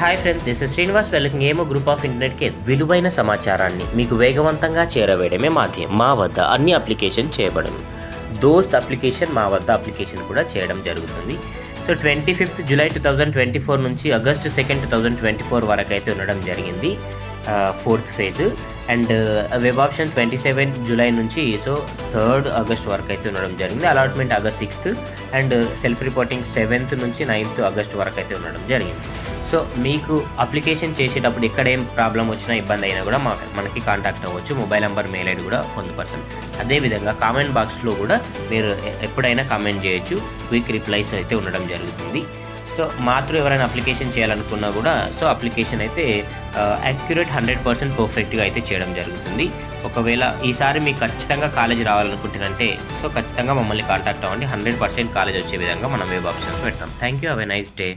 Hi friends, this is Srinivas. Welcome ఏమో group of ఇంటర్నెట్కి విలువైన సమాచారాన్ని మీకు వేగవంతంగా చేరవేయడమే మాధ్యం. మా వద్ద అన్ని అప్లికేషన్ చేయబడను. దోస్త్ అప్లికేషన్ మా వద్ద అప్లికేషన్ కూడా చేయడం జరుగుతుంది. సో 25th July 2024 నుంచి August 2nd 2024 వరకు అయితే ఉండడం జరిగింది 4th phase. And web option 27 July నుంచి సో 3rd August వరకు అయితే ఉండడం జరిగింది. Allotment August 6th and self reporting 7th నుంచి 9th August వరకు అయితే ఉండడం జరిగింది. సో మీకు అప్లికేషన్ చేసేటప్పుడు ఎక్కడ ఏం ప్రాబ్లం వచ్చినా ఇబ్బంది అయినా కూడా మనకి కాంటాక్ట్ అవ్వచ్చు. మొబైల్ నెంబర్, మెయిల్ ఐడి కూడా పొందుపరచండి. అదేవిధంగా కామెంట్ బాక్స్లో కూడా మీరు ఎప్పుడైనా కామెంట్ చేయొచ్చు. క్విక్ రిప్లైస్ అయితే ఉండడం జరుగుతుంది. సో మాత్రం ఎవరైనా అప్లికేషన్ చేయాలనుకున్నా కూడా సో అప్లికేషన్ అయితే యాక్యురేట్ 100% పర్ఫెక్ట్గా అయితే చేయడం జరుగుతుంది. ఒకవేళ ఈసారి మీకు ఖచ్చితంగా కాలేజ్ రావాలనుకుంటున్నంటే సో ఖచ్చితంగా మమ్మల్ని కాంటాక్ట్ అవ్వండి. 100% కాలేజ్ వచ్చే విధంగా మనం వెబ్ ఆప్షన్స్ పెడతాం. Thank you. Have a nice day.